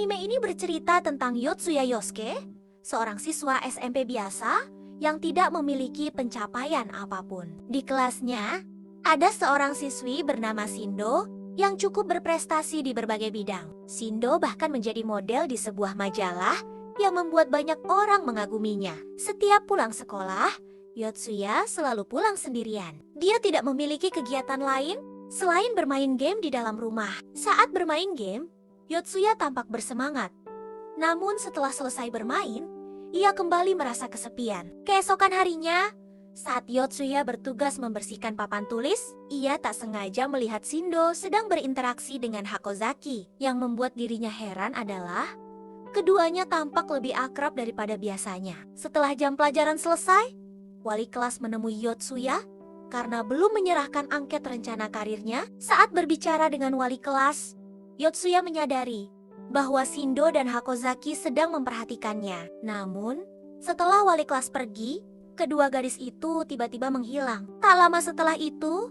Anime ini bercerita tentang Yotsuya Yosuke, seorang siswa SMP biasa yang tidak memiliki pencapaian apapun. Di kelasnya, ada seorang siswi bernama Shindo yang cukup berprestasi di berbagai bidang. Shindo bahkan menjadi model di sebuah majalah yang membuat banyak orang mengaguminya. Setiap pulang sekolah, Yotsuya selalu pulang sendirian. Dia tidak memiliki kegiatan lain selain bermain game di dalam rumah. Saat bermain game, Yotsuya tampak bersemangat. Namun setelah selesai bermain, ia kembali merasa kesepian. Keesokan harinya, saat Yotsuya bertugas membersihkan papan tulis, ia tak sengaja melihat Shindo sedang berinteraksi dengan Hakozaki. Yang membuat dirinya heran adalah keduanya tampak lebih akrab daripada biasanya. Setelah jam pelajaran selesai, wali kelas menemui Yotsuya karena belum menyerahkan angket rencana karirnya. Saat berbicara dengan wali kelas, Yotsuya menyadari bahwa Shindo dan Hakozaki sedang memperhatikannya. Namun, setelah wali kelas pergi, kedua gadis itu tiba-tiba menghilang. Tak lama setelah itu,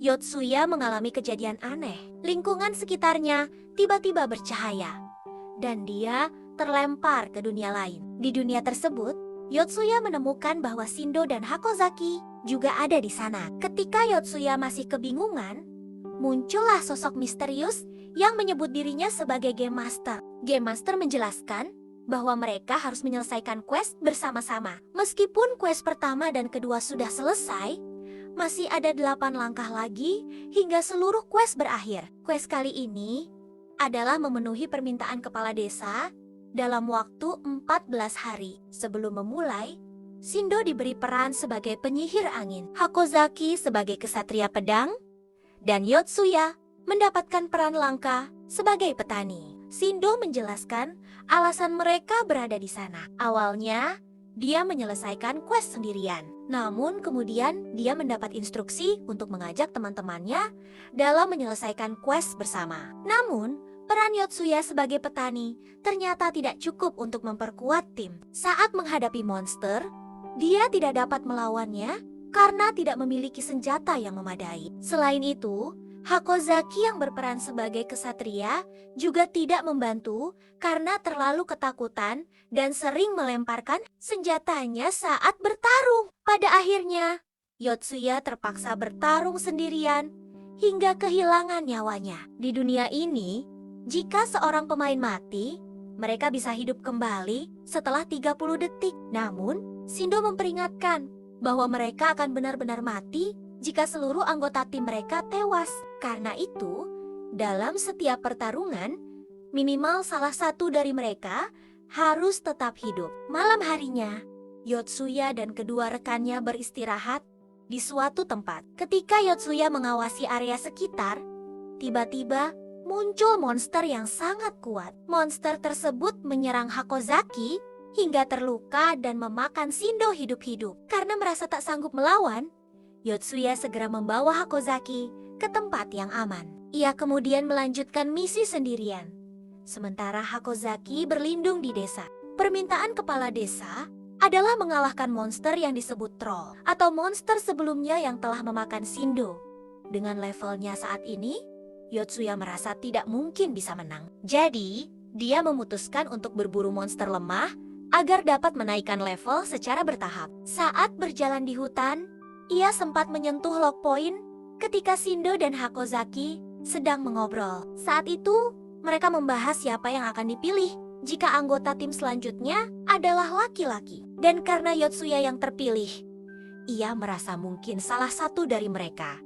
Yotsuya mengalami kejadian aneh. Lingkungan sekitarnya tiba-tiba bercahaya, dan dia terlempar ke dunia lain. Di dunia tersebut, Yotsuya menemukan bahwa Shindo dan Hakozaki juga ada di sana. Ketika Yotsuya masih kebingungan, muncullah sosok misterius yang menyebut dirinya sebagai Game Master. Game Master menjelaskan bahwa mereka harus menyelesaikan quest bersama-sama. Meskipun quest pertama dan kedua sudah selesai, masih ada 8 langkah lagi hingga seluruh quest berakhir. Quest kali ini adalah memenuhi permintaan kepala desa dalam waktu 14 hari. Sebelum memulai, Shindo diberi peran sebagai penyihir angin, Hakozaki sebagai kesatria pedang, dan Yotsuya mendapatkan peran langka sebagai petani. Shindo menjelaskan alasan mereka berada di sana. Awalnya, dia menyelesaikan quest sendirian. Namun kemudian dia mendapat instruksi untuk mengajak teman-temannya dalam menyelesaikan quest bersama. Namun, peran Yotsuya sebagai petani ternyata tidak cukup untuk memperkuat tim. Saat menghadapi monster, dia tidak dapat melawannya karena tidak memiliki senjata yang memadai. Selain itu, Hakozaki yang berperan sebagai kesatria juga tidak membantu karena terlalu ketakutan dan sering melemparkan senjatanya saat bertarung. Pada akhirnya, Yotsuya terpaksa bertarung sendirian hingga kehilangan nyawanya. Di dunia ini, jika seorang pemain mati, mereka bisa hidup kembali setelah 30 detik. Namun, Shindo memperingatkan bahwa mereka akan benar-benar mati jika seluruh anggota tim mereka tewas. Karena itu, dalam setiap pertarungan, minimal salah satu dari mereka harus tetap hidup. Malam harinya, Yotsuya dan kedua rekannya beristirahat di suatu tempat. Ketika Yotsuya mengawasi area sekitar, tiba-tiba muncul monster yang sangat kuat. Monster tersebut menyerang Hakozaki hingga terluka dan memakan Shindo hidup-hidup. Karena merasa tak sanggup melawan, Yotsuya segera membawa Hakozaki ke tempat yang aman. Ia kemudian melanjutkan misi sendirian, sementara Hakozaki berlindung di desa. Permintaan kepala desa adalah mengalahkan monster yang disebut troll, atau monster sebelumnya yang telah memakan Shindo. Dengan levelnya saat ini, Yotsuya merasa tidak mungkin bisa menang. Jadi, dia memutuskan untuk berburu monster lemah agar dapat menaikkan level secara bertahap. Saat berjalan di hutan, ia sempat menyentuh lock point ketika Shindo dan Hakozaki sedang mengobrol. Saat itu, mereka membahas siapa yang akan dipilih jika anggota tim selanjutnya adalah laki-laki. Dan karena Yotsuya yang terpilih, ia merasa mungkin salah satu dari mereka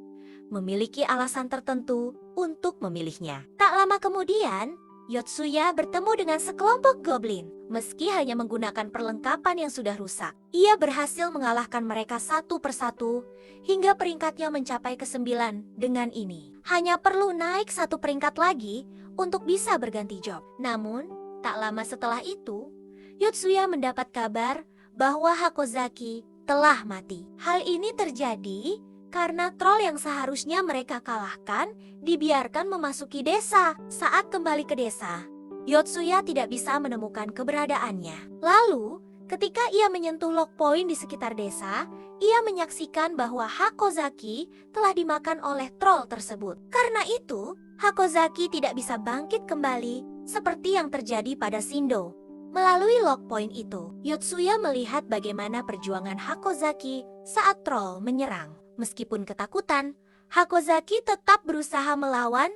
memiliki alasan tertentu untuk memilihnya. Tak lama kemudian, Yotsuya bertemu dengan sekelompok goblin. Meski hanya menggunakan perlengkapan yang sudah rusak, ia berhasil mengalahkan mereka satu persatu hingga peringkatnya mencapai ke-9. Dengan ini, hanya perlu naik 1 peringkat lagi untuk bisa berganti job. Namun, tak lama setelah itu, Yotsuya mendapat kabar bahwa Hakozaki telah mati. Hal ini terjadi karena troll yang seharusnya mereka kalahkan dibiarkan memasuki desa. Saat kembali ke desa, Yotsuya tidak bisa menemukan keberadaannya. Lalu, ketika ia menyentuh lock point di sekitar desa, ia menyaksikan bahwa Hakozaki telah dimakan oleh troll tersebut. Karena itu, Hakozaki tidak bisa bangkit kembali seperti yang terjadi pada Shindo. Melalui log point itu, Yotsuya melihat bagaimana perjuangan Hakozaki saat troll menyerang. Meskipun ketakutan, Hakozaki tetap berusaha melawan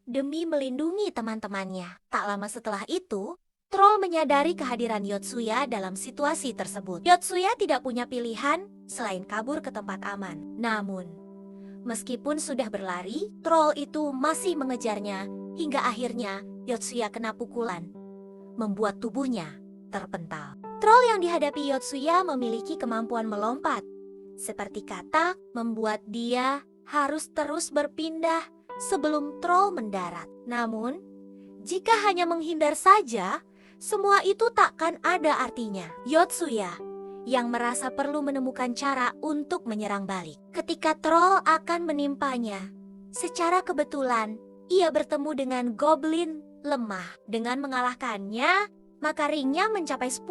demi melindungi teman-temannya. Tak lama setelah itu, troll menyadari kehadiran Yotsuya dalam situasi tersebut. Yotsuya tidak punya pilihan selain kabur ke tempat aman. Namun, meskipun sudah berlari, troll itu masih mengejarnya hingga akhirnya Yotsuya kena pukulan, membuat tubuhnya terpental. Troll yang dihadapi Yotsuya memiliki kemampuan melompat. Seperti katak, membuat dia harus terus berpindah sebelum troll mendarat. Namun, jika hanya menghindar saja, semua itu takkan ada artinya. Yotsuya yang merasa perlu menemukan cara untuk menyerang balik. Ketika troll akan menimpanya, secara kebetulan ia bertemu dengan goblin lemah. Dengan mengalahkannya, maka ringnya mencapai 10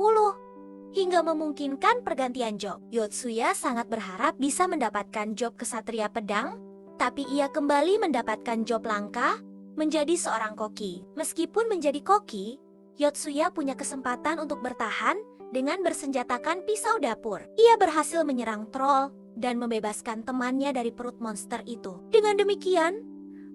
hingga memungkinkan pergantian job. Yotsuya sangat berharap bisa mendapatkan job kesatria pedang, tapi ia kembali mendapatkan job langka menjadi seorang koki. Meskipun menjadi koki, Yotsuya punya kesempatan untuk bertahan dengan bersenjatakan pisau dapur. Ia berhasil menyerang troll dan membebaskan temannya dari perut monster itu. Dengan demikian,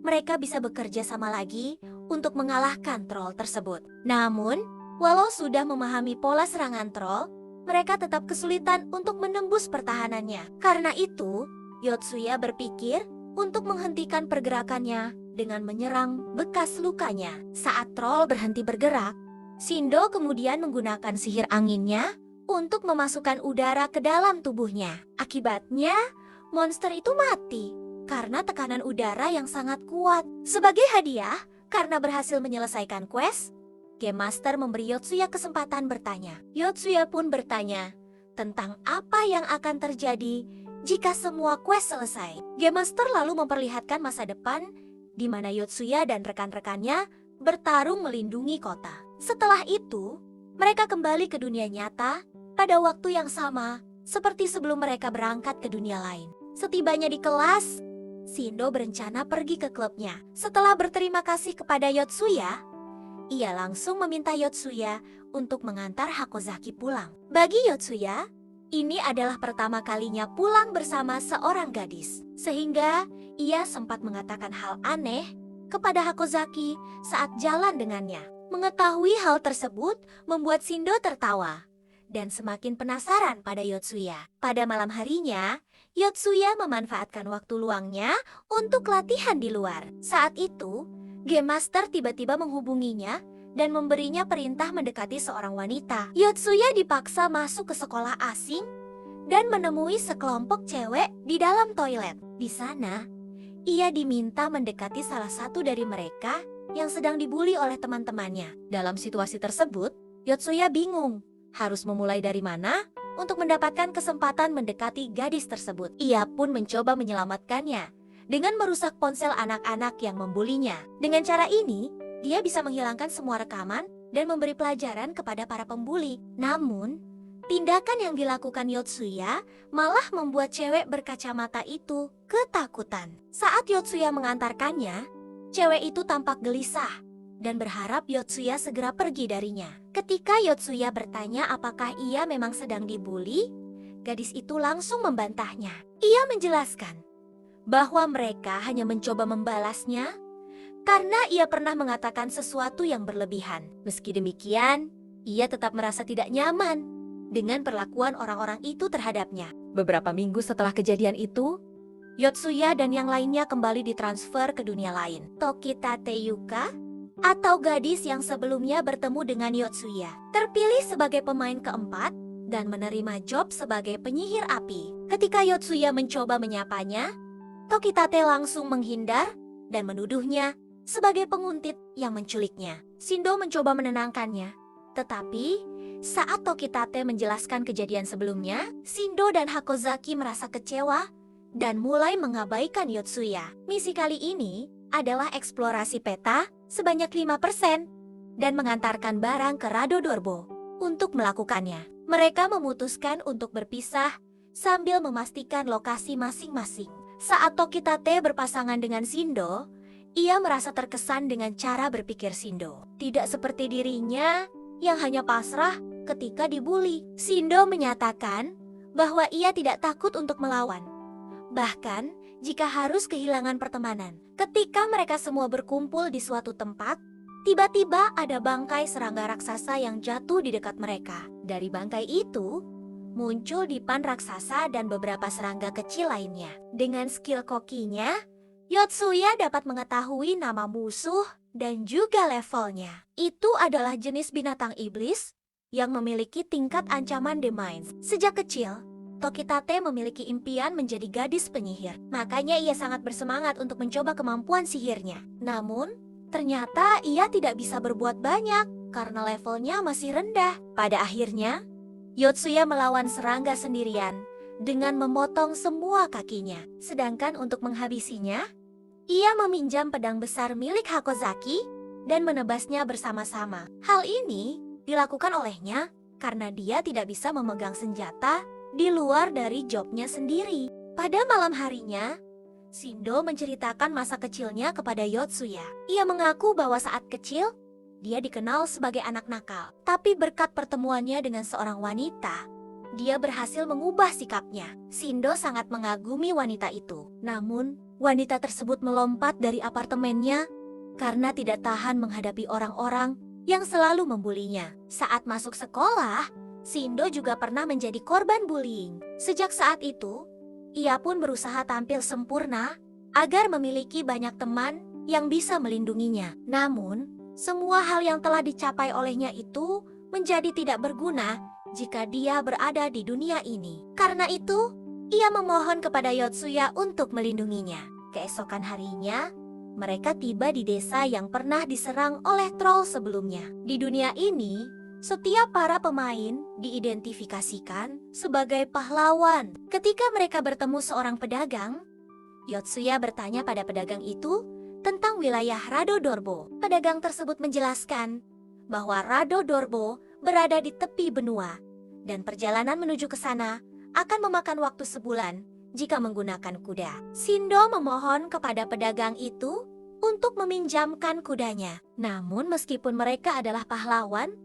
mereka bisa bekerja sama lagi untuk mengalahkan troll tersebut. Namun, walau sudah memahami pola serangan troll, mereka tetap kesulitan untuk menembus pertahanannya. Karena itu, Yotsuya berpikir untuk menghentikan pergerakannya dengan menyerang bekas lukanya. Saat troll berhenti bergerak, Shindo kemudian menggunakan sihir anginnya untuk memasukkan udara ke dalam tubuhnya. Akibatnya, monster itu mati karena tekanan udara yang sangat kuat. Sebagai hadiah, karena berhasil menyelesaikan quest, Game Master memberi Yotsuya kesempatan bertanya. Yotsuya pun bertanya tentang apa yang akan terjadi jika semua quest selesai. Game Master lalu memperlihatkan masa depan di mana Yotsuya dan rekan-rekannya bertarung melindungi kota. Setelah itu, mereka kembali ke dunia nyata pada waktu yang sama seperti sebelum mereka berangkat ke dunia lain. Setibanya di kelas, Shindo berencana pergi ke klubnya. Setelah berterima kasih kepada Yotsuya, ia langsung meminta Yotsuya untuk mengantar Hakozaki pulang. Bagi Yotsuya, ini adalah pertama kalinya pulang bersama seorang gadis, sehingga ia sempat mengatakan hal aneh kepada Hakozaki saat jalan dengannya. Mengetahui hal tersebut membuat Shindo tertawa dan semakin penasaran pada Yotsuya. Pada malam harinya, Yotsuya memanfaatkan waktu luangnya untuk latihan di luar. Saat itu, Game Master tiba-tiba menghubunginya dan memberinya perintah mendekati seorang wanita. Yotsuya dipaksa masuk ke sekolah asing dan menemui sekelompok cewek di dalam toilet. Di sana, ia diminta mendekati salah satu dari mereka yang sedang dibully oleh teman-temannya. Dalam situasi tersebut, Yotsuya bingung harus memulai dari mana untuk mendapatkan kesempatan mendekati gadis tersebut. Ia pun mencoba menyelamatkannya dengan merusak ponsel anak-anak yang membulinya. Dengan cara ini, dia bisa menghilangkan semua rekaman dan memberi pelajaran kepada para pembuli. Namun, tindakan yang dilakukan Yotsuya malah membuat cewek berkacamata itu ketakutan. Saat Yotsuya mengantarkannya, cewek itu tampak gelisah dan berharap Yotsuya segera pergi darinya. Ketika Yotsuya bertanya apakah ia memang sedang dibully, gadis itu langsung membantahnya. Ia menjelaskan bahwa mereka hanya mencoba membalasnya karena ia pernah mengatakan sesuatu yang berlebihan. Meski demikian, ia tetap merasa tidak nyaman dengan perlakuan orang-orang itu terhadapnya. Beberapa minggu setelah kejadian itu, Yotsuya dan yang lainnya kembali ditransfer ke dunia lain. Tokitate Yuka, atau gadis yang sebelumnya bertemu dengan Yotsuya, terpilih sebagai pemain keempat dan menerima job sebagai penyihir api. Ketika Yotsuya mencoba menyapanya, Tokitate langsung menghindar dan menuduhnya sebagai penguntit yang menculiknya. Shindo mencoba menenangkannya, tetapi saat Tokitate menjelaskan kejadian sebelumnya, Shindo dan Hakozaki merasa kecewa dan mulai mengabaikan Yotsuya. Misi kali ini adalah eksplorasi peta sebanyak 5% dan mengantarkan barang ke Rado Dorbo. Untuk melakukannya, mereka memutuskan untuk berpisah sambil memastikan lokasi masing-masing. Saat Tokitate berpasangan dengan Shindo, Ia merasa terkesan dengan cara berpikir Shindo. Tidak seperti dirinya yang hanya pasrah ketika dibuli. Shindo menyatakan bahwa ia tidak takut untuk melawan. Bahkan jika harus kehilangan pertemanan. Ketika mereka semua berkumpul di suatu tempat, tiba-tiba ada bangkai serangga raksasa yang jatuh di dekat mereka. Dari bangkai itu, muncul dipan raksasa dan beberapa serangga kecil lainnya. Dengan skill kokinya, Yotsuya dapat mengetahui nama musuh dan juga levelnya. Itu adalah jenis binatang iblis yang memiliki tingkat ancaman Demise. Sejak kecil, Tokitate memiliki impian menjadi gadis penyihir. Makanya ia sangat bersemangat untuk mencoba kemampuan sihirnya. Namun, ternyata ia tidak bisa berbuat banyak karena levelnya masih rendah. Pada akhirnya, Yotsuya melawan serangga sendirian dengan memotong semua kakinya. Sedangkan untuk menghabisinya, ia meminjam pedang besar milik Hakozaki dan menebasnya bersama-sama. Hal ini dilakukan olehnya karena dia tidak bisa memegang senjata di luar dari jobnya sendiri. Pada malam harinya, Shindo menceritakan masa kecilnya kepada Yotsuya. Ia mengaku bahwa saat kecil, dia dikenal sebagai anak nakal. Tapi berkat pertemuannya dengan seorang wanita, dia berhasil mengubah sikapnya. Shindo sangat mengagumi wanita itu. Namun, wanita tersebut melompat dari apartemennya karena tidak tahan menghadapi orang-orang yang selalu membulinya. Saat masuk sekolah, Shindo juga pernah menjadi korban bullying. Sejak saat itu, ia pun berusaha tampil sempurna agar memiliki banyak teman yang bisa melindunginya. Namun, semua hal yang telah dicapai olehnya itu menjadi tidak berguna jika dia berada di dunia ini. Karena itu, ia memohon kepada Yotsuya untuk melindunginya. Keesokan harinya, mereka tiba di desa yang pernah diserang oleh troll sebelumnya. Di dunia ini, setiap para pemain diidentifikasikan sebagai pahlawan. Ketika mereka bertemu seorang pedagang, Yotsuya bertanya pada pedagang itu tentang wilayah Rado Dorbo. Pedagang tersebut menjelaskan bahwa Rado Dorbo berada di tepi benua dan perjalanan menuju ke sana akan memakan waktu sebulan jika menggunakan kuda. Shindo memohon kepada pedagang itu untuk meminjamkan kudanya. Namun meskipun mereka adalah pahlawan,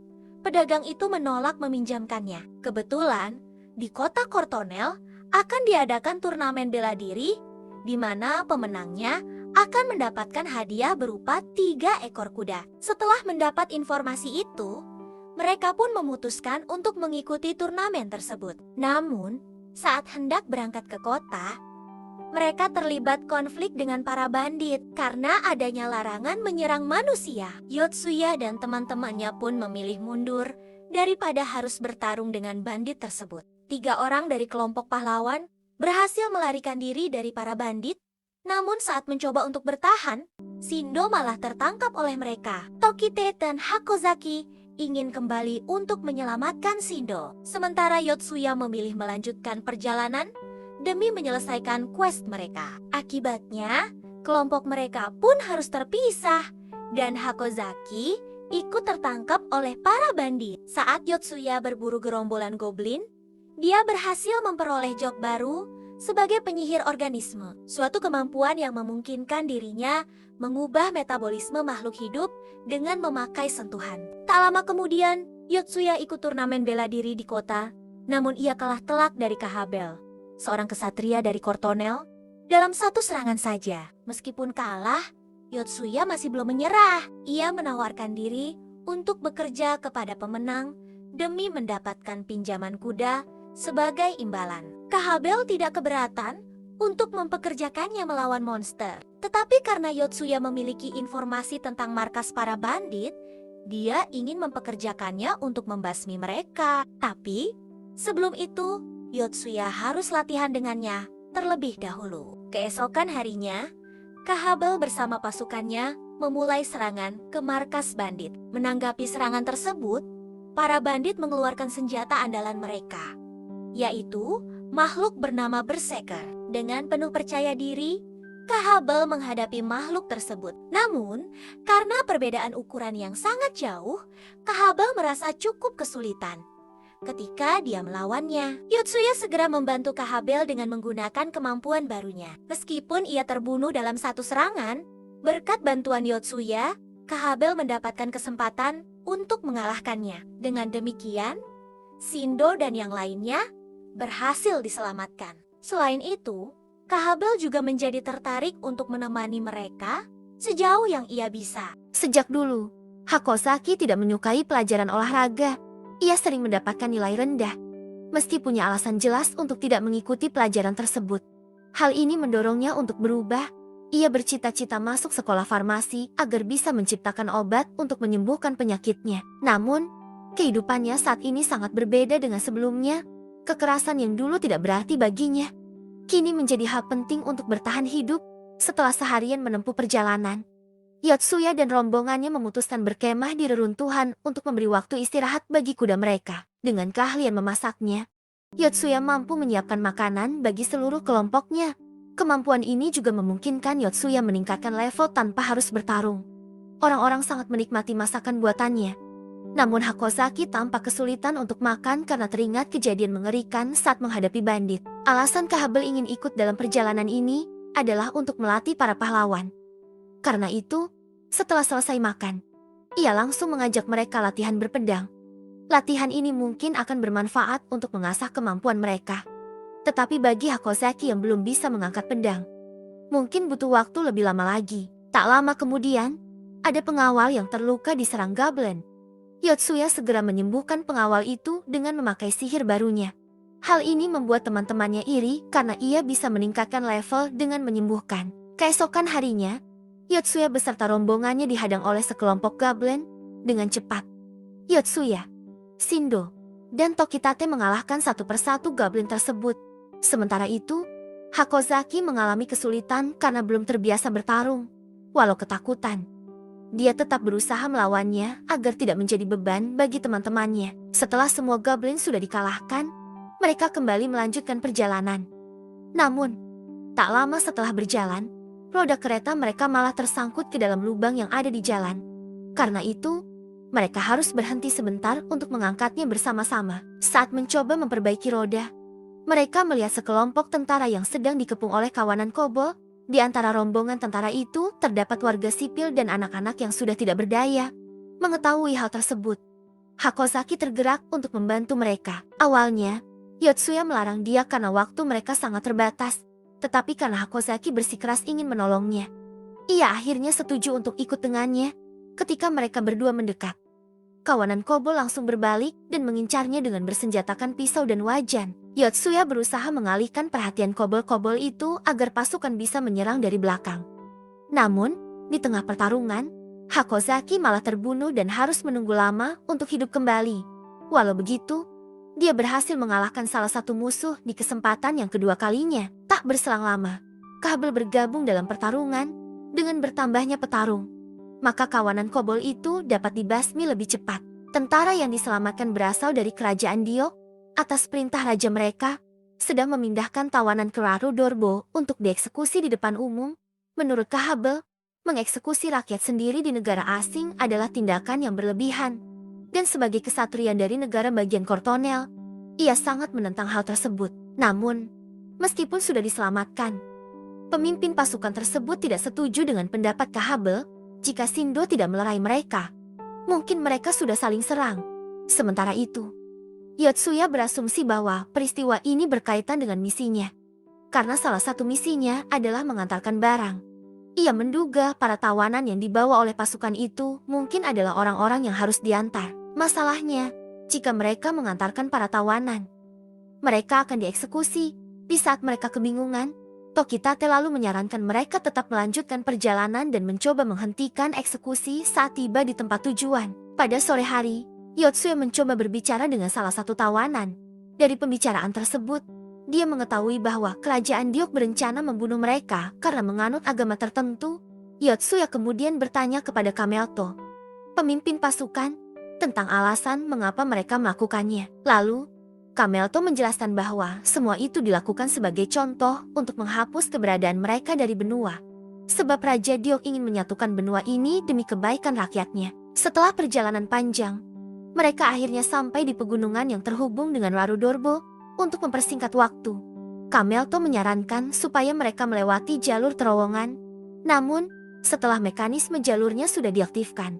pedagang itu menolak meminjamkannya. Kebetulan, di kota Kortonel akan diadakan turnamen bela diri di mana pemenangnya akan mendapatkan hadiah berupa 3 ekor kuda. Setelah mendapat informasi itu, mereka pun memutuskan untuk mengikuti turnamen tersebut. Namun, saat hendak berangkat ke kota, mereka terlibat konflik dengan para bandit karena adanya larangan menyerang manusia. Yotsuya dan teman-temannya pun memilih mundur daripada harus bertarung dengan bandit tersebut. 3 orang dari kelompok pahlawan berhasil melarikan diri dari para bandit. Namun saat mencoba untuk bertahan, Shindo malah tertangkap oleh mereka. Tokite dan Hakozaki ingin kembali untuk menyelamatkan Shindo. Sementara Yotsuya memilih melanjutkan perjalanan demi menyelesaikan quest mereka. Akibatnya, kelompok mereka pun harus terpisah dan Hakozaki ikut tertangkap oleh para bandit. Saat Yotsuya berburu gerombolan goblin, dia berhasil memperoleh job baru sebagai penyihir organisme, suatu kemampuan yang memungkinkan dirinya mengubah metabolisme makhluk hidup dengan memakai sentuhan. Tak lama kemudian, Yotsuya ikut turnamen bela diri di kota, namun ia kalah telak dari Kahabel, seorang kesatria dari Kortonel, dalam satu serangan saja. Meskipun kalah, Yotsuya masih belum menyerah. Ia menawarkan diri untuk bekerja kepada pemenang demi mendapatkan pinjaman kuda sebagai imbalan. Kahabel tidak keberatan untuk mempekerjakannya melawan monster. Tetapi karena Yotsuya memiliki informasi tentang markas para bandit, dia ingin mempekerjakannya untuk membasmi mereka. Tapi, sebelum itu, Yotsuya harus latihan dengannya terlebih dahulu. Keesokan harinya, Kahabel bersama pasukannya memulai serangan ke markas bandit. Menanggapi serangan tersebut, para bandit mengeluarkan senjata andalan mereka, yaitu makhluk bernama Berserker. Dengan penuh percaya diri, Kahabel menghadapi makhluk tersebut. Namun, karena perbedaan ukuran yang sangat jauh, Kahabel merasa cukup kesulitan ketika dia melawannya. Yotsuya segera membantu Kahabel dengan menggunakan kemampuan barunya. Meskipun ia terbunuh dalam satu serangan, Berkat bantuan Yotsuya, Kahabel mendapatkan kesempatan untuk mengalahkannya. Dengan demikian, Shindo dan yang lainnya berhasil diselamatkan. Selain itu, Kahabel juga menjadi tertarik untuk menemani mereka sejauh yang ia bisa. Sejak dulu, Hakozaki tidak menyukai pelajaran olahraga. Ia sering mendapatkan nilai rendah, meski punya alasan jelas untuk tidak mengikuti pelajaran tersebut. Hal ini mendorongnya untuk berubah. Ia bercita-cita masuk sekolah farmasi agar bisa menciptakan obat untuk menyembuhkan penyakitnya. Namun, kehidupannya saat ini sangat berbeda dengan sebelumnya. Kekerasan yang dulu tidak berarti baginya kini menjadi hal penting untuk bertahan hidup. Setelah seharian menempuh perjalanan, Yotsuya dan rombongannya memutuskan berkemah di reruntuhan untuk memberi waktu istirahat bagi kuda mereka. Dengan keahlian memasaknya, Yotsuya mampu menyiapkan makanan bagi seluruh kelompoknya. Kemampuan ini juga memungkinkan Yotsuya meningkatkan level tanpa harus bertarung. Orang-orang sangat menikmati masakan buatannya. Namun Hakozaki tampak kesulitan untuk makan karena teringat kejadian mengerikan saat menghadapi bandit. Alasan Kahabel ingin ikut dalam perjalanan ini adalah untuk melatih para pahlawan. Karena itu, setelah selesai makan, ia langsung mengajak mereka latihan berpedang. Latihan ini mungkin akan bermanfaat untuk mengasah kemampuan mereka. Tetapi bagi Hakozaki yang belum bisa mengangkat pedang, mungkin butuh waktu lebih lama lagi. Tak lama kemudian, ada pengawal yang terluka diserang goblin. Yotsuya segera menyembuhkan pengawal itu dengan memakai sihir barunya. Hal ini membuat teman-temannya iri karena ia bisa meningkatkan level dengan menyembuhkan. Keesokan harinya, Yotsuya beserta rombongannya dihadang oleh sekelompok goblin dengan cepat. Yotsuya, Shindo, dan Tokitate mengalahkan satu persatu goblin tersebut. Sementara itu, Hakozaki mengalami kesulitan karena belum terbiasa bertarung. Walau ketakutan, dia tetap berusaha melawannya agar tidak menjadi beban bagi teman-temannya. Setelah semua goblin sudah dikalahkan, mereka kembali melanjutkan perjalanan. Namun, tak lama setelah berjalan, roda kereta mereka malah tersangkut ke dalam lubang yang ada di jalan. Karena itu, mereka harus berhenti sebentar untuk mengangkatnya bersama-sama. Saat mencoba memperbaiki roda, mereka melihat sekelompok tentara yang sedang dikepung oleh kawanan kobol. Di antara rombongan tentara itu terdapat warga sipil dan anak-anak yang sudah tidak berdaya. Mengetahui hal tersebut, Hakozaki tergerak untuk membantu mereka. Awalnya, Yotsuya melarang dia karena waktu mereka sangat terbatas. Tetapi karena Hakozaki bersikeras ingin menolongnya, ia akhirnya setuju untuk ikut dengannya. Ketika mereka berdua mendekat, kawanan kobol langsung berbalik dan mengincarnya dengan bersenjatakan pisau dan wajan. Yotsuya berusaha mengalihkan perhatian kobol-kobol itu agar pasukan bisa menyerang dari belakang. Namun, di tengah pertarungan, Hakozaki malah terbunuh dan harus menunggu lama untuk hidup kembali. Walau begitu, dia berhasil mengalahkan salah satu musuh di kesempatan yang kedua kalinya. Tak berselang lama, Kahabel bergabung dalam pertarungan. Dengan bertambahnya petarung, maka kawanan kobol itu dapat dibasmi lebih cepat. Tentara yang diselamatkan berasal dari kerajaan Diok. Atas perintah raja mereka, sedang memindahkan tawanan ke Raru Dorbo untuk dieksekusi di depan umum. Menurut Kahabel, mengeksekusi rakyat sendiri di negara asing adalah tindakan yang berlebihan. Dan sebagai kesatrian dari negara bagian Kortonel, ia sangat menentang hal tersebut. Namun, meskipun sudah diselamatkan, pemimpin pasukan tersebut tidak setuju dengan pendapat Kahabel. Jika Shindo tidak melerai mereka, mungkin mereka sudah saling serang. Sementara itu, Yotsuya berasumsi bahwa peristiwa ini berkaitan dengan misinya. Karena salah satu misinya adalah mengantarkan barang. Ia menduga para tawanan yang dibawa oleh pasukan itu mungkin adalah orang-orang yang harus diantar. Masalahnya, jika mereka mengantarkan para tawanan, mereka akan dieksekusi. Di saat mereka kebingungan, Tokitate lalu menyarankan mereka tetap melanjutkan perjalanan dan mencoba menghentikan eksekusi saat tiba di tempat tujuan. Pada sore hari, Yotsuya mencoba berbicara dengan salah satu tawanan. Dari pembicaraan tersebut, dia mengetahui bahwa kerajaan Diok berencana membunuh mereka karena menganut agama tertentu. Yotsuya kemudian bertanya kepada Kamelto, pemimpin pasukan, tentang alasan mengapa mereka melakukannya. Lalu, Kamelto menjelaskan bahwa semua itu dilakukan sebagai contoh untuk menghapus keberadaan mereka dari benua. Sebab Raja Diok ingin menyatukan benua ini demi kebaikan rakyatnya. Setelah perjalanan panjang, mereka akhirnya sampai di pegunungan yang terhubung dengan Raru Dorbo. Untuk mempersingkat waktu, Kamelto menyarankan supaya mereka melewati jalur terowongan. Namun, setelah mekanisme jalurnya sudah diaktifkan.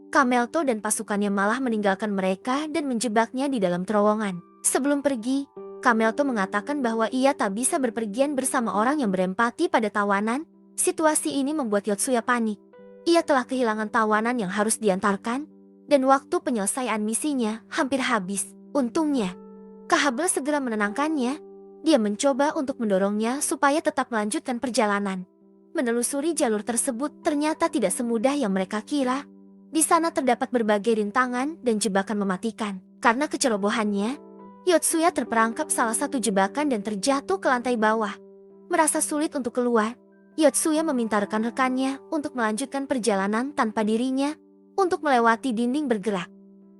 Kamelto dan pasukannya malah meninggalkan mereka dan menjebaknya di dalam terowongan. Sebelum pergi, Kamelto mengatakan bahwa ia tak bisa berpergian bersama orang yang berempati pada tawanan. Situasi ini membuat Yotsuya panik. Ia telah kehilangan tawanan yang harus diantarkan, dan waktu penyelesaian misinya hampir habis. Untungnya, Kahabel segera menenangkannya. Dia mencoba untuk mendorongnya supaya tetap melanjutkan perjalanan. Menelusuri jalur tersebut ternyata tidak semudah yang mereka kira. Di sana terdapat berbagai rintangan dan jebakan mematikan. Karena kecerobohannya, Yotsuya terperangkap salah satu jebakan dan terjatuh ke lantai bawah. Merasa sulit untuk keluar, Yotsuya meminta rekan-rekannya untuk melanjutkan perjalanan tanpa dirinya untuk melewati dinding bergerak.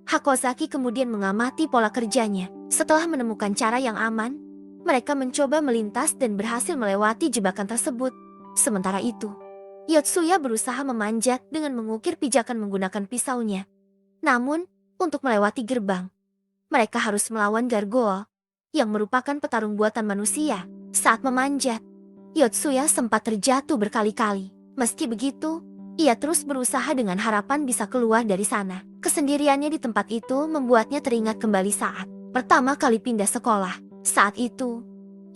Hakozaki kemudian mengamati pola kerjanya. Setelah menemukan cara yang aman, mereka mencoba melintas dan berhasil melewati jebakan tersebut. Sementara itu, Yotsuya berusaha memanjat dengan mengukir pijakan menggunakan pisaunya. Namun, untuk melewati gerbang, mereka harus melawan gargoyle, yang merupakan petarung buatan manusia. Saat memanjat, Yotsuya sempat terjatuh berkali-kali. Meski begitu, ia terus berusaha dengan harapan bisa keluar dari sana. Kesendiriannya di tempat itu membuatnya teringat kembali saat pertama kali pindah sekolah. Saat itu,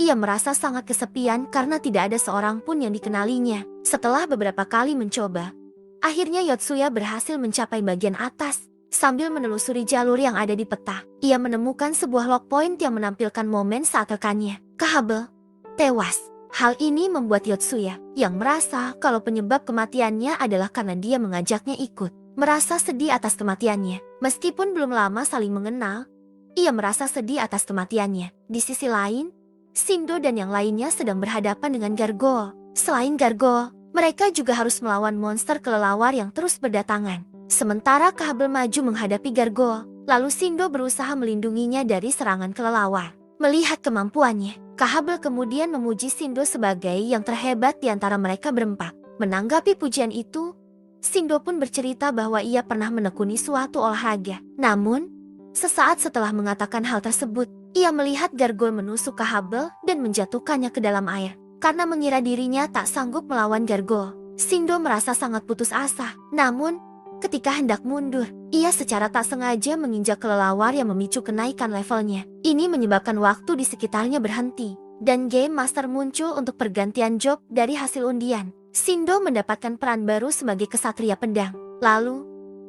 ia merasa sangat kesepian karena tidak ada seorang pun yang dikenalinya. Setelah beberapa kali mencoba, akhirnya Yotsuya berhasil mencapai bagian atas. Sambil menelusuri jalur yang ada di peta, ia menemukan sebuah log point yang menampilkan momen saat rekannya, Kahabel, tewas. Hal ini membuat Yotsuya, yang merasa kalau penyebab kematiannya adalah karena dia mengajaknya ikut, merasa sedih atas kematiannya. Meskipun belum lama saling mengenal, ia merasa sedih atas kematiannya. Di sisi lain, Shindo dan yang lainnya sedang berhadapan dengan gargoyle. Selain gargoyle, mereka juga harus melawan monster kelelawar yang terus berdatangan. Sementara Kahabel maju menghadapi gargoyle, lalu Shindo berusaha melindunginya dari serangan kelelawar. Melihat kemampuannya, Kahabel kemudian memuji Shindo sebagai yang terhebat di antara mereka berempat. Menanggapi pujian itu, Shindo pun bercerita bahwa ia pernah menekuni suatu olahraga. Namun, sesaat setelah mengatakan hal tersebut, ia melihat gargoyle menusuk Kahabel dan menjatuhkannya ke dalam air. Karena mengira dirinya tak sanggup melawan gargoyle, Shindo merasa sangat putus asa. Namun, ketika hendak mundur, ia secara tak sengaja menginjak kelelawar yang memicu kenaikan levelnya. Ini menyebabkan waktu di sekitarnya berhenti, dan Game Master muncul untuk pergantian job dari hasil undian. Shindo mendapatkan peran baru sebagai kesatria pedang. Lalu,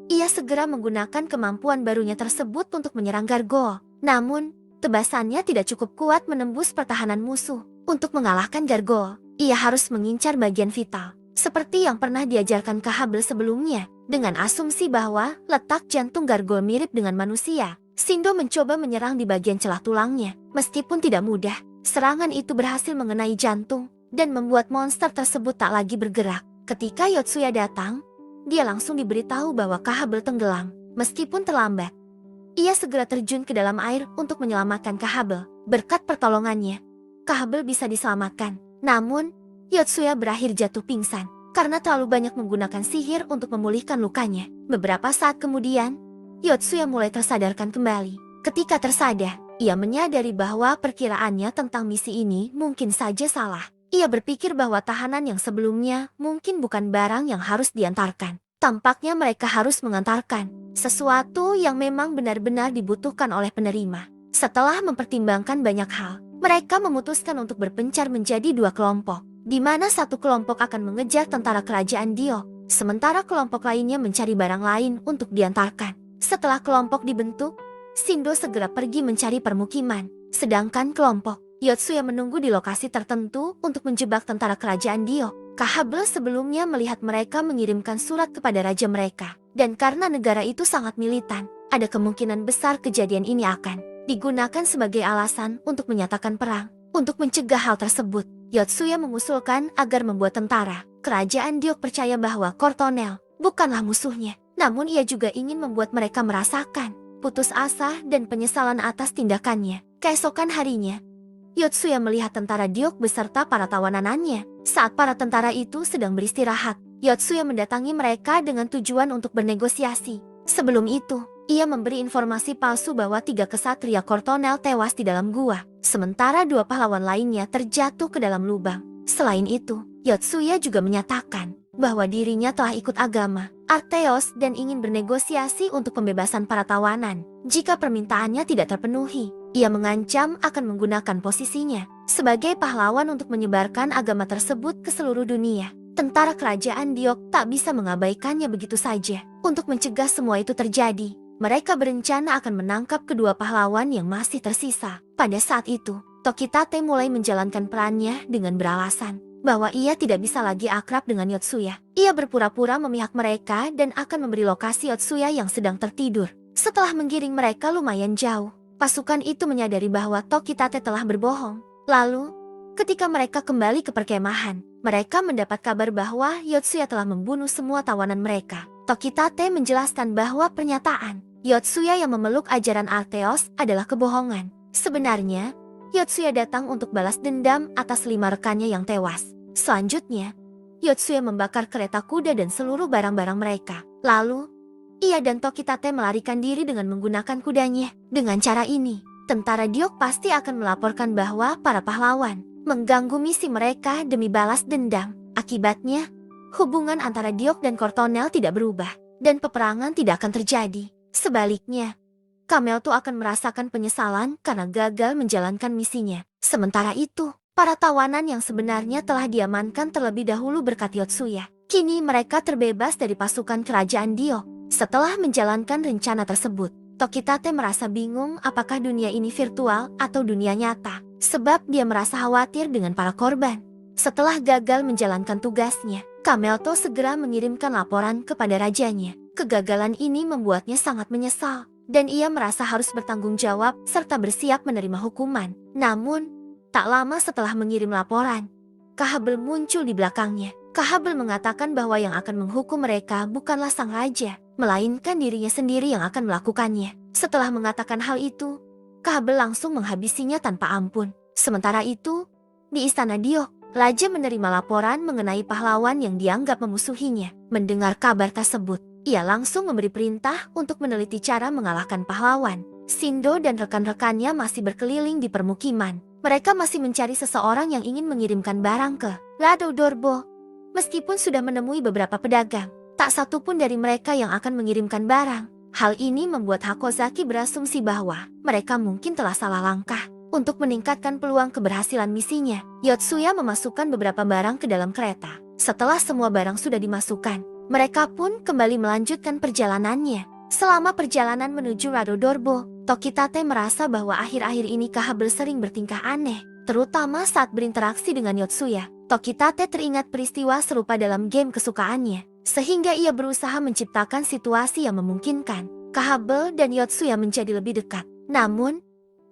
ia segera menggunakan kemampuan barunya tersebut untuk menyerang gargoyle. Namun, tebasannya tidak cukup kuat menembus pertahanan musuh. Untuk mengalahkan gargoyle, ia harus mengincar bagian vital, seperti yang pernah diajarkan Kahabel sebelumnya. Dengan asumsi bahwa letak jantung gargoyle mirip dengan manusia, Shindo mencoba menyerang di bagian celah tulangnya. Meskipun tidak mudah, serangan itu berhasil mengenai jantung dan membuat monster tersebut tak lagi bergerak. Ketika Yotsuya datang, dia langsung diberitahu bahwa Kahabel tenggelam. Meskipun terlambat, ia segera terjun ke dalam air untuk menyelamatkan Kahabel. Berkat pertolongannya, Kahabel bisa diselamatkan. Namun, Yotsuya berakhir jatuh pingsan karena terlalu banyak menggunakan sihir untuk memulihkan lukanya. Beberapa saat kemudian, Yotsuya mulai tersadarkan kembali. Ketika tersadar, ia menyadari bahwa perkiraannya tentang misi ini mungkin saja salah. Ia berpikir bahwa tahanan yang sebelumnya mungkin bukan barang yang harus diantarkan. Tampaknya mereka harus mengantarkan sesuatu yang memang benar-benar dibutuhkan oleh penerima. Setelah mempertimbangkan banyak hal, mereka memutuskan untuk berpencar menjadi dua kelompok, di mana satu kelompok akan mengejar tentara kerajaan Dio, sementara kelompok lainnya mencari barang lain untuk diantarkan. Setelah kelompok dibentuk, Shindo segera pergi mencari permukiman, sedangkan kelompok Yotsuya menunggu di lokasi tertentu untuk menjebak tentara kerajaan Dio. Kahabel sebelumnya melihat mereka mengirimkan surat kepada raja mereka, dan karena negara itu sangat militan, ada kemungkinan besar kejadian ini akan digunakan sebagai alasan untuk menyatakan perang. Untuk mencegah hal tersebut, Yotsuya mengusulkan agar membuat tentara kerajaan Dio percaya bahwa Cortonel bukanlah musuhnya. Namun ia juga ingin membuat mereka merasakan putus asa dan penyesalan atas tindakannya. Keesokan harinya, Yotsuya melihat tentara Diok beserta para tawananannya. Saat para tentara itu sedang beristirahat, Yotsuya mendatangi mereka dengan tujuan untuk bernegosiasi. Sebelum itu, ia memberi informasi palsu bahwa 3 kesatria Cortonel tewas di dalam gua, sementara 2 pahlawan lainnya terjatuh ke dalam lubang. Selain itu, Yotsuya juga menyatakan bahwa dirinya telah ikut agama Arteos dan ingin bernegosiasi untuk pembebasan para tawanan. Jika permintaannya tidak terpenuhi, ia mengancam akan menggunakan posisinya sebagai pahlawan untuk menyebarkan agama tersebut ke seluruh dunia. Tentara kerajaan Diok tak bisa mengabaikannya begitu saja. Untuk mencegah semua itu terjadi, mereka berencana akan menangkap kedua pahlawan yang masih tersisa. Pada saat itu, Tokitate mulai menjalankan perannya dengan beralasan bahwa ia tidak bisa lagi akrab dengan Yotsuya. Ia berpura-pura memihak mereka dan akan memberi lokasi Yotsuya yang sedang tertidur. Setelah menggiring mereka lumayan jauh, pasukan itu menyadari bahwa Tokitate telah berbohong. Lalu, ketika mereka kembali ke perkemahan, mereka mendapat kabar bahwa Yotsuya telah membunuh semua tawanan mereka. Tokitate menjelaskan bahwa pernyataan Yotsuya yang memeluk ajaran Arteos adalah kebohongan. Sebenarnya, Yotsuya datang untuk balas dendam atas 5 rekannya yang tewas. Selanjutnya, Yotsuya membakar kereta kuda dan seluruh barang-barang mereka. Lalu, ia dan Tokitate melarikan diri dengan menggunakan kudanya. Dengan cara ini, tentara Diok pasti akan melaporkan bahwa para pahlawan mengganggu misi mereka demi balas dendam. Akibatnya, hubungan antara Diok dan Kortonel tidak berubah, dan peperangan tidak akan terjadi. Sebaliknya, Kamelto akan merasakan penyesalan karena gagal menjalankan misinya. Sementara itu, para tawanan yang sebenarnya telah diamankan terlebih dahulu berkat Yotsuya. Kini mereka terbebas dari pasukan kerajaan Diok. Setelah menjalankan rencana tersebut, Tokitate merasa bingung apakah dunia ini virtual atau dunia nyata. Sebab dia merasa khawatir dengan para korban. Setelah gagal menjalankan tugasnya, Kamelto segera mengirimkan laporan kepada rajanya. Kegagalan ini membuatnya sangat menyesal, dan ia merasa harus bertanggung jawab serta bersiap menerima hukuman. Namun, tak lama setelah mengirim laporan, Kahabel muncul di belakangnya. Kahabel mengatakan bahwa yang akan menghukum mereka bukanlah sang raja, melainkan dirinya sendiri yang akan melakukannya. Setelah mengatakan hal itu, Kahabel langsung menghabisinya tanpa ampun. Sementara itu, di istana Diok, raja menerima laporan mengenai pahlawan yang dianggap memusuhinya. Mendengar kabar tersebut, ia langsung memberi perintah untuk meneliti cara mengalahkan pahlawan. Shindo dan rekan-rekannya masih berkeliling di permukiman. Mereka masih mencari seseorang yang ingin mengirimkan barang ke Rado Dorbo. Meskipun sudah menemui beberapa pedagang, tak satu pun dari mereka yang akan mengirimkan barang. Hal ini membuat Hakozaki berasumsi bahwa mereka mungkin telah salah langkah. Untuk meningkatkan peluang keberhasilan misinya, Yotsuya memasukkan beberapa barang ke dalam kereta. Setelah semua barang sudah dimasukkan, mereka pun kembali melanjutkan perjalanannya. Selama perjalanan menuju Rado Dorbo, Tokitate merasa bahwa akhir-akhir ini Kahabel sering bertingkah aneh, terutama saat berinteraksi dengan Yotsuya. Tokitate teringat peristiwa serupa dalam game kesukaannya, sehingga ia berusaha menciptakan situasi yang memungkinkan Kahabel dan Yotsuya menjadi lebih dekat. Namun,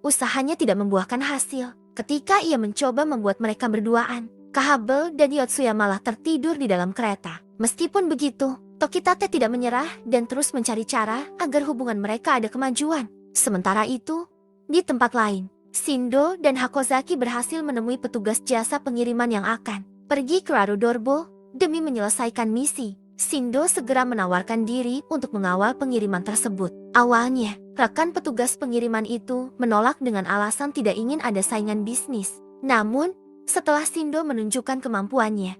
usahanya tidak membuahkan hasil. Ketika ia mencoba membuat mereka berduaan, Kahabel dan Yotsuya malah tertidur di dalam kereta. Meskipun begitu, Tokitate tidak menyerah dan terus mencari cara agar hubungan mereka ada kemajuan. Sementara itu, di tempat lain, Shindo dan Hakozaki berhasil menemui petugas jasa pengiriman yang akan pergi ke Rado Dorbo demi menyelesaikan misi. Shindo segera menawarkan diri untuk mengawal pengiriman tersebut. Awalnya, rekan petugas pengiriman itu menolak dengan alasan tidak ingin ada saingan bisnis. Namun, setelah Shindo menunjukkan kemampuannya,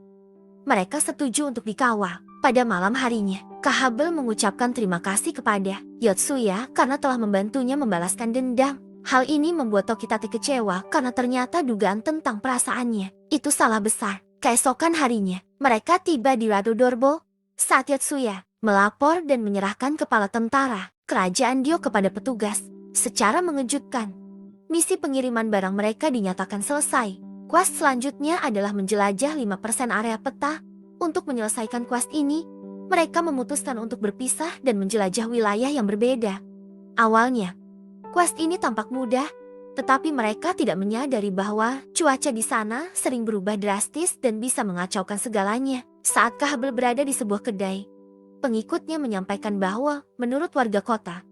mereka setuju untuk dikawal. Pada malam harinya, Kahabel mengucapkan terima kasih kepada Yotsuya karena telah membantunya membalaskan dendam. Hal ini membuat Tokitate kecewa karena ternyata dugaan tentang perasaannya itu salah besar. Keesokan harinya, mereka tiba di Rado Dorbo saat Yotsuya melapor dan menyerahkan kepala tentara kerajaan Dio kepada petugas. Secara mengejutkan, misi pengiriman barang mereka dinyatakan selesai. Quest selanjutnya adalah menjelajah 5% area peta. Untuk menyelesaikan quest ini, mereka memutuskan untuk berpisah dan menjelajah wilayah yang berbeda. Awalnya, quest ini tampak mudah, tetapi mereka tidak menyadari bahwa cuaca di sana sering berubah drastis dan bisa mengacaukan segalanya. Saat Kahabel berada di sebuah kedai, pengikutnya menyampaikan bahwa menurut warga kota,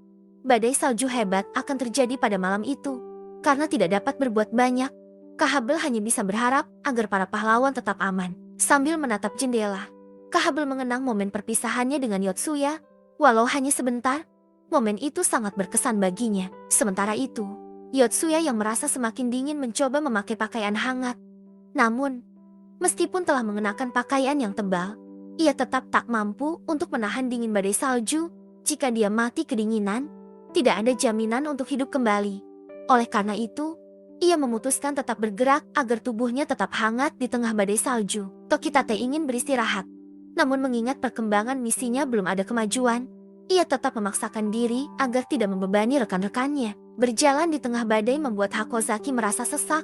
badai salju hebat akan terjadi pada malam itu. Karena tidak dapat berbuat banyak, Kahabel hanya bisa berharap agar para pahlawan tetap aman. Sambil menatap jendela, Kahabel mengenang momen perpisahannya dengan Yotsuya. Walau hanya sebentar, momen itu sangat berkesan baginya. Sementara itu, Yotsuya yang merasa semakin dingin mencoba memakai pakaian hangat. Namun, meskipun telah mengenakan pakaian yang tebal, ia tetap tak mampu untuk menahan dingin badai salju. Jika dia mati kedinginan, tidak ada jaminan untuk hidup kembali. Oleh karena itu, ia memutuskan tetap bergerak agar tubuhnya tetap hangat di tengah badai salju. Tokitate ingin beristirahat. Namun mengingat perkembangan misinya belum ada kemajuan, ia tetap memaksakan diri agar tidak membebani rekan-rekannya. Berjalan di tengah badai membuat Hakozaki merasa sesak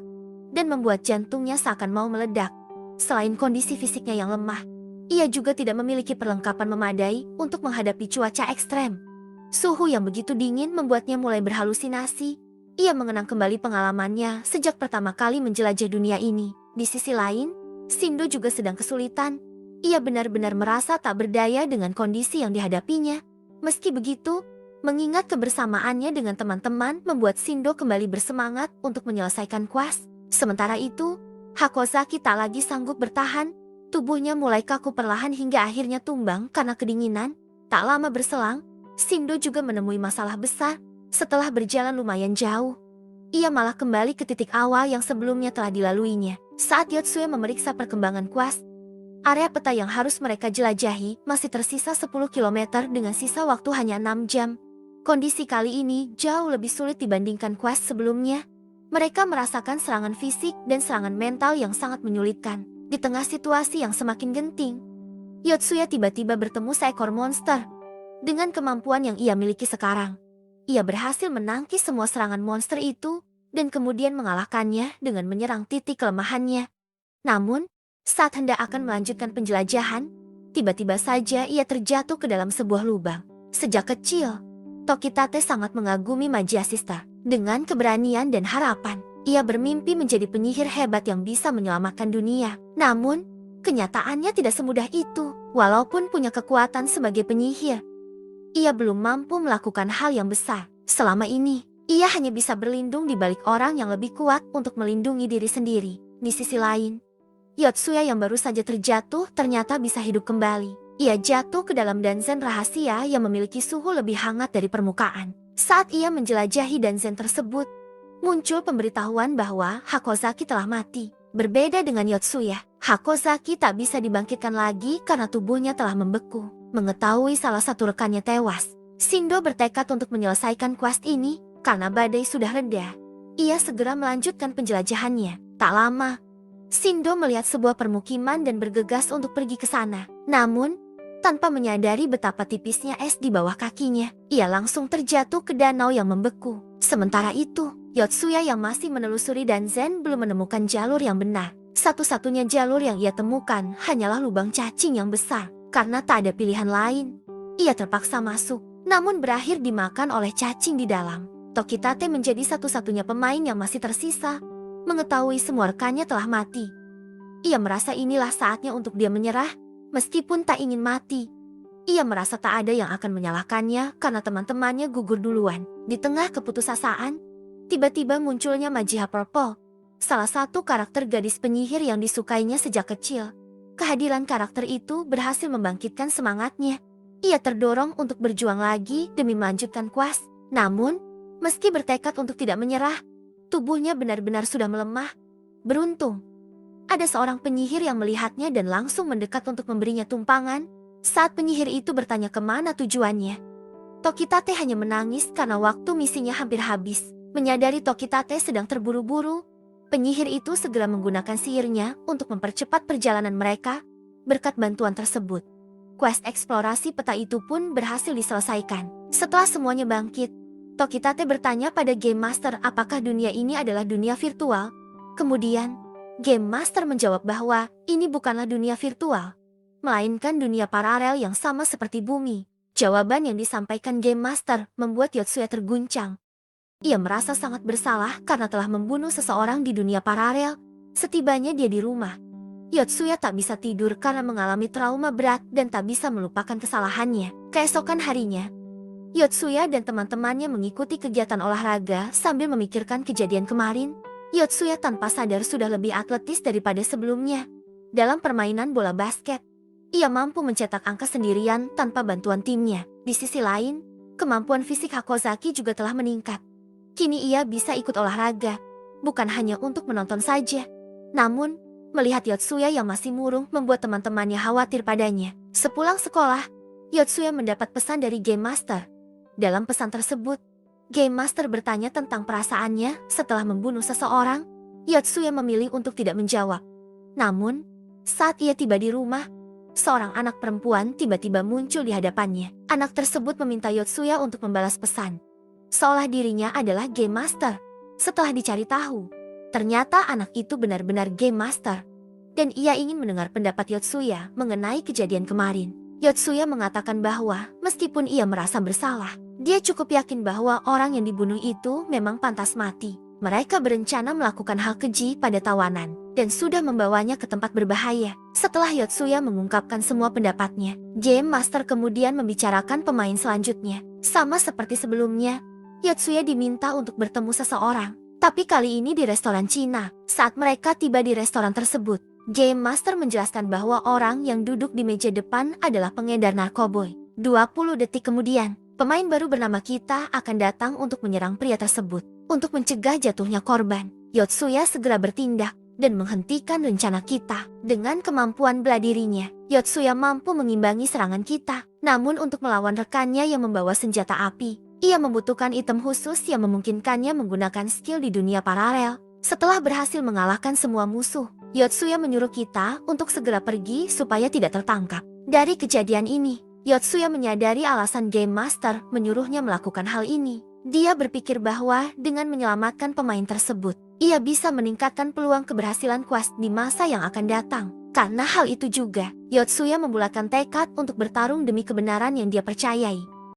dan membuat jantungnya seakan mau meledak. Selain kondisi fisiknya yang lemah, ia juga tidak memiliki perlengkapan memadai untuk menghadapi cuaca ekstrem. Suhu yang begitu dingin membuatnya mulai berhalusinasi. Ia mengenang kembali pengalamannya sejak pertama kali menjelajah dunia ini. Di sisi lain, Shindo juga sedang kesulitan. Ia benar-benar merasa tak berdaya dengan kondisi yang dihadapinya. Meski begitu, mengingat kebersamaannya dengan teman-teman membuat Shindo kembali bersemangat untuk menyelesaikan kuas. Sementara itu, Hakozaki tak lagi sanggup bertahan. Tubuhnya mulai kaku perlahan hingga akhirnya tumbang karena kedinginan. Tak lama berselang, Shindo juga menemui masalah besar. Setelah berjalan lumayan jauh, ia malah kembali ke titik awal yang sebelumnya telah dilaluinya. Saat Yotsuya memeriksa perkembangan kuas, area peta yang harus mereka jelajahi masih tersisa 10 km dengan sisa waktu hanya 6 jam. Kondisi kali ini jauh lebih sulit dibandingkan kuas sebelumnya. Mereka merasakan serangan fisik dan serangan mental yang sangat menyulitkan. Di tengah situasi yang semakin genting, Yotsuya tiba-tiba bertemu seekor monster. Dengan kemampuan yang ia miliki sekarang, ia berhasil menangkis semua serangan monster itu dan kemudian mengalahkannya dengan menyerang titik kelemahannya. Namun, saat hendak akan melanjutkan penjelajahan, tiba-tiba saja ia terjatuh ke dalam sebuah lubang. Sejak kecil, Tokitate sangat mengagumi Magia Sister. Dengan keberanian dan harapan, ia bermimpi menjadi penyihir hebat yang bisa menyelamatkan dunia. Namun, kenyataannya tidak semudah itu. Walaupun punya kekuatan sebagai penyihir, ia belum mampu melakukan hal yang besar. Selama ini, ia hanya bisa berlindung di balik orang yang lebih kuat untuk melindungi diri sendiri. Di sisi lain, Yotsuya yang baru saja terjatuh ternyata bisa hidup kembali. Ia jatuh ke dalam danzen rahasia yang memiliki suhu lebih hangat dari permukaan. Saat ia menjelajahi danzen tersebut, muncul pemberitahuan bahwa Hakozaki telah mati. Berbeda dengan Yotsuya, Hakozaki tak bisa dibangkitkan lagi karena tubuhnya telah membeku. Mengetahui salah satu rekannya tewas, Shindo bertekad untuk menyelesaikan quest ini. Karena badai sudah reda, ia segera melanjutkan penjelajahannya. Tak lama, Shindo melihat sebuah permukiman dan bergegas untuk pergi ke sana. Namun, tanpa menyadari betapa tipisnya es di bawah kakinya, ia langsung terjatuh ke danau yang membeku. Sementara itu, Yotsuya yang masih menelusuri danzen belum menemukan jalur yang benar. Satu-satunya jalur yang ia temukan hanyalah lubang cacing yang besar. Karena tak ada pilihan lain, ia terpaksa masuk, namun berakhir dimakan oleh cacing di dalam. Tokitate menjadi satu-satunya pemain yang masih tersisa. Mengetahui semua rekannya telah mati, ia merasa inilah saatnya untuk dia menyerah. Meskipun tak ingin mati, ia merasa tak ada yang akan menyalahkannya karena teman-temannya gugur duluan. Di tengah keputusasaan, tiba-tiba munculnya Majiha Purple, salah satu karakter gadis penyihir yang disukainya sejak kecil. Kehadiran karakter itu berhasil membangkitkan semangatnya. Ia terdorong untuk berjuang lagi demi melanjutkan kuas. Namun, meski bertekad untuk tidak menyerah, tubuhnya benar-benar sudah melemah. Beruntung, ada seorang penyihir yang melihatnya dan langsung mendekat untuk memberinya tumpangan. Saat penyihir itu bertanya kemana tujuannya, Tokitate hanya menangis karena waktu misinya hampir habis. Menyadari Tokitate sedang terburu-buru, penyihir itu segera menggunakan sihirnya untuk mempercepat perjalanan mereka. Berkat bantuan tersebut, quest eksplorasi peta itu pun berhasil diselesaikan. Setelah semuanya bangkit, Tokitate bertanya pada Game Master apakah dunia ini adalah dunia virtual. Kemudian, Game Master menjawab bahwa ini bukanlah dunia virtual, melainkan dunia paralel yang sama seperti bumi. Jawaban yang disampaikan Game Master membuat Yotsuya terguncang. Ia merasa sangat bersalah karena telah membunuh seseorang di dunia paralel. Setibanya dia di rumah, Yotsuya tak bisa tidur karena mengalami trauma berat dan tak bisa melupakan kesalahannya. Keesokan harinya, Yotsuya dan teman-temannya mengikuti kegiatan olahraga sambil memikirkan kejadian kemarin. Yotsuya tanpa sadar sudah lebih atletis daripada sebelumnya. Dalam permainan bola basket, ia mampu mencetak angka sendirian tanpa bantuan timnya. Di sisi lain, kemampuan fisik Hakozaki juga telah meningkat. Kini ia bisa ikut olahraga, bukan hanya untuk menonton saja, namun Melihat Yotsuya yang masih murung membuat teman-temannya khawatir padanya. Sepulang sekolah, Yotsuya mendapat pesan dari Game Master. Dalam pesan tersebut, Game Master bertanya tentang perasaannya setelah membunuh seseorang. Yotsuya memilih untuk tidak menjawab. Namun, saat ia tiba di rumah, seorang anak perempuan tiba-tiba muncul di hadapannya. Anak tersebut meminta Yotsuya untuk membalas pesan, seolah dirinya adalah Game Master. Setelah dicari tahu, ternyata anak itu benar-benar Game Master. Dan ia ingin mendengar pendapat Yotsuya mengenai kejadian kemarin. Yotsuya mengatakan bahwa meskipun ia merasa bersalah, dia cukup yakin bahwa orang yang dibunuh itu memang pantas mati. Mereka berencana melakukan hal keji pada tawanan dan sudah membawanya ke tempat berbahaya. Setelah Yotsuya mengungkapkan semua pendapatnya, Game Master kemudian membicarakan pemain selanjutnya. Sama seperti sebelumnya, Yotsuya diminta untuk bertemu seseorang. Tapi kali ini di restoran Cina. Saat mereka tiba di restoran tersebut, Game Master menjelaskan bahwa orang yang duduk di meja depan adalah pengedar narkoboy. 20 detik kemudian, pemain baru bernama Kita akan datang untuk menyerang pria tersebut. Untuk mencegah jatuhnya korban, Yotsuya segera bertindak dan menghentikan rencana Kita. Dengan kemampuan bela dirinya, Yotsuya mampu mengimbangi serangan Kita. Namun untuk melawan rekannya yang membawa senjata api, ia membutuhkan item khusus yang memungkinkannya menggunakan skill di dunia paralel. Setelah berhasil mengalahkan semua musuh, Yotsuya menyuruh Kita untuk segera pergi supaya tidak tertangkap. Dari kejadian ini, Yotsuya menyadari alasan Game Master menyuruhnya melakukan hal ini. Dia berpikir bahwa dengan menyelamatkan pemain tersebut, ia bisa meningkatkan peluang keberhasilan quest di masa yang akan datang. Karena hal itu juga, Yotsuya membulatkan tekad untuk bertarung demi kebenaran yang dia percayai.